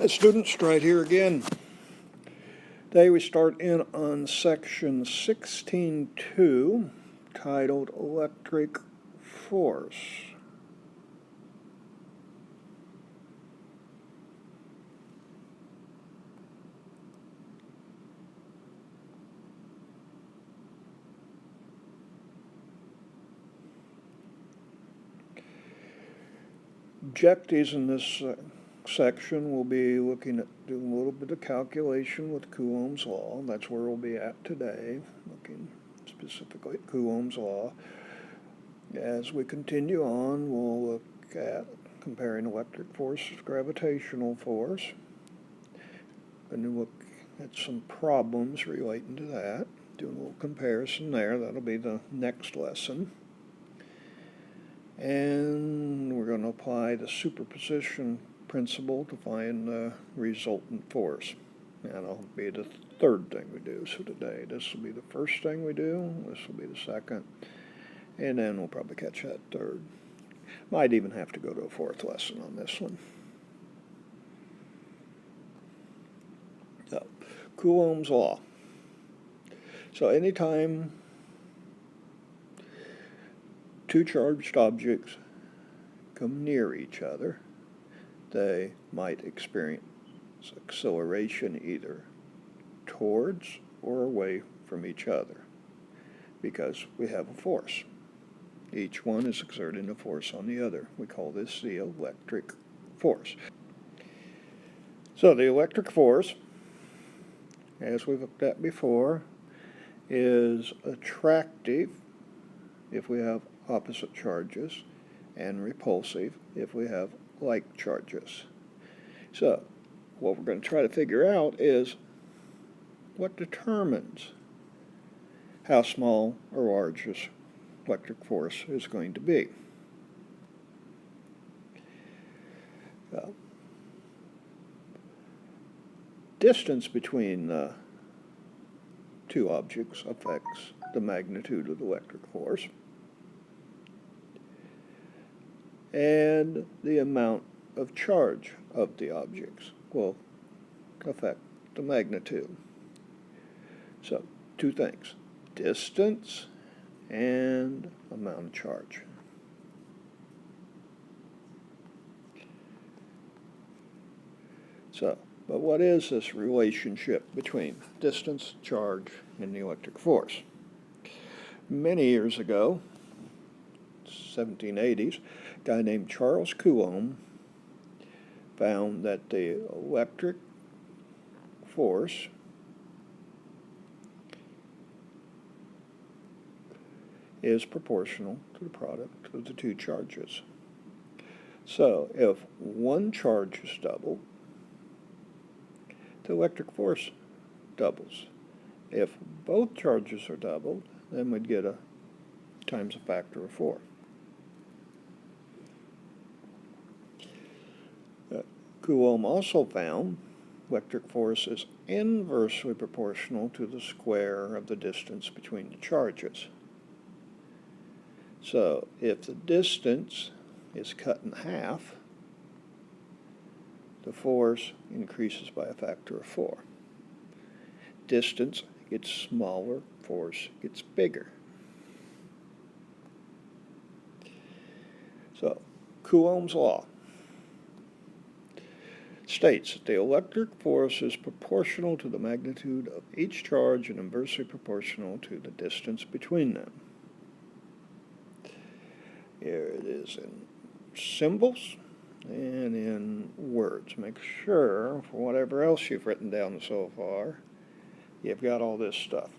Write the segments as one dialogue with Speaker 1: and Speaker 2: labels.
Speaker 1: Students, right here again. Today we start in on section 16.2, titled Electric Force. Objectives in this section will be looking at doing a little bit of calculation with Coulomb's law. That's where we'll be at today, looking specifically at Coulomb's law. As we continue on, we'll look at comparing electric force with gravitational force, and look at some problems relating to that, doing a little comparison there. That'll be the next lesson. And we're going to apply the superposition principle to find the resultant force. And that'll be the third thing we do. So today, this will be the first thing we do, this will be the second, and then we'll probably catch that third. Might even have to go to a fourth lesson on this one. So, Coulomb's law. So anytime two charged objects come near each other, they might experience acceleration either towards or away from each other because we have a force. Each one is exerting a force on the other. We call this the electric force. So the electric force, as we've looked at before, is attractive if we have opposite charges and repulsive if we have like charges. So what we're going to try to figure out is what determines how small or large this electric force is going to be. Distance between two objects affects the magnitude of the electric force, and the amount of charge of the objects will affect the magnitude. So, two things: distance and amount of charge. So, but what is this relationship between distance, charge, and the electric force? Many years ago, 1780s, a guy named Charles Coulomb found that the electric force is proportional to the product of the two charges. So if one charge is doubled, the electric force doubles. If both charges are doubled, then we'd get a times a factor of 4. Coulomb also found electric force is inversely proportional to the square of the distance between the charges. So if the distance is cut in half, the force increases by a factor of 4. Distance gets smaller, force gets bigger. So Coulomb's law states that the electric force is proportional to the magnitude of each charge and inversely proportional to the distance between them. Here it is in symbols and in words. Make sure, for whatever else you've written down so far, you've got all this stuff.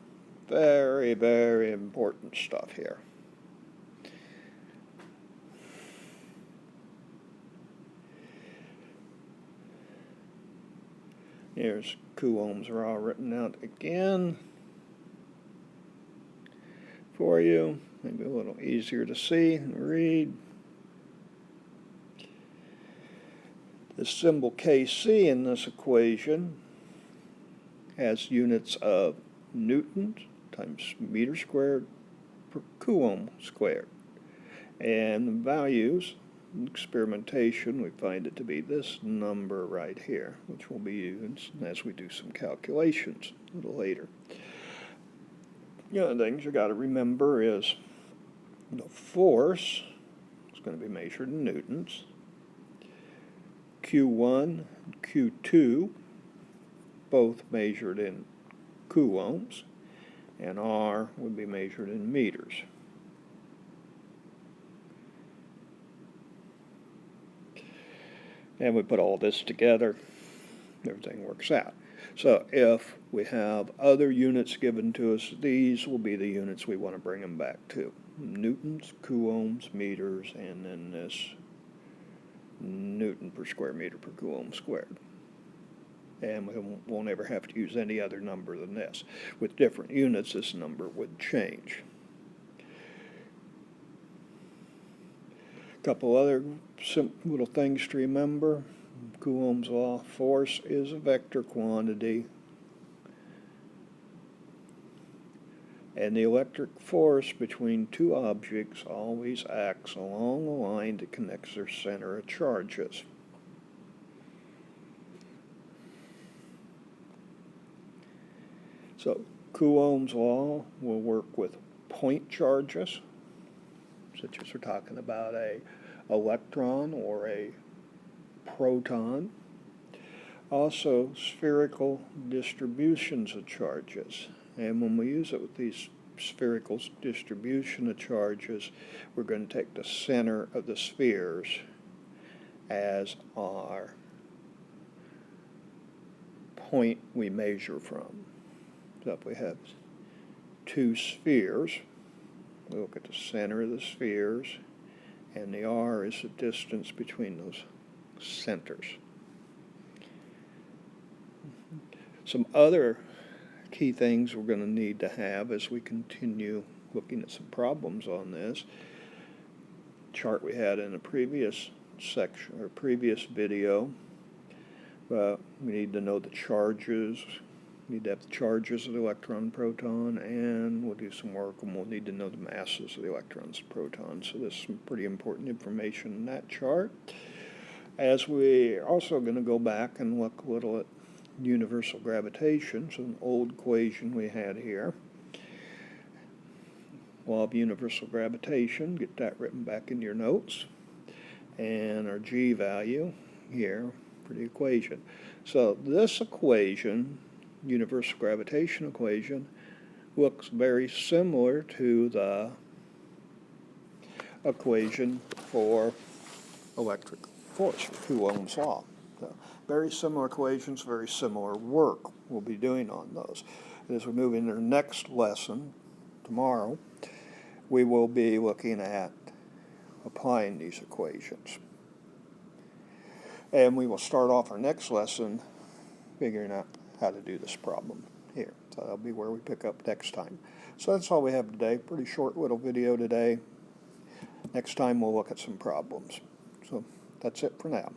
Speaker 1: Very, very important stuff here. Here's Coulomb's law written out again for you. Maybe a little easier to see and read. The symbol Kc in this equation has units of newtons times meter squared per coulomb squared. And the values experimentation, we find it to be this number right here, which will be used as we do some calculations a little later. The other things you got to remember is the force is going to be measured in newtons. Q1 and Q2, both measured in coulombs, and R would be measured in meters. And we put all this together, everything works out. So if we have other units given to us, these will be the units we want to bring them back to. Newtons, coulombs, meters, and then this Newton per square meter per Coulomb squared. And we won't ever have to use any other number than this. With different units, this number would change. A couple other simple little things to remember. Coulomb's law, force is a vector quantity. And the electric force between two objects always acts along the line that connects their center of charges. So Coulomb's law will work with point charges, such as we're talking about an electron or a proton. Also spherical distributions of charges. And when we use it with these spherical distribution of charges, we're going to take the center of the spheres as our point we measure from. So if we have two spheres, we look at the center of the spheres, and the R is the distance between those centers. Some other key things we're going to need to have as we continue looking at some problems on this chart we had in a previous section or previous video. We need to know the charges. We need to have the charges of the electron and proton, and we'll do some work and we'll need to know the masses of the electrons and protons. So there's some pretty important information in that chart. As we're also going to go back and look a little at universal gravitation, so an old equation we had here. Law of universal gravitation, get that written back in your notes. And our G value here for the equation. So this equation, universal gravitation equation, looks very similar to the equation for electric force, Coulomb's law. So very similar equations, very similar work we'll be doing on those. And as we move into our next lesson tomorrow, we will be looking at applying these equations. And we will start off our next lesson figuring out how to do this problem here. So that'll be where we pick up next time. So that's all we have today. Pretty short little video today. Next time we'll look at some problems. So that's it for now.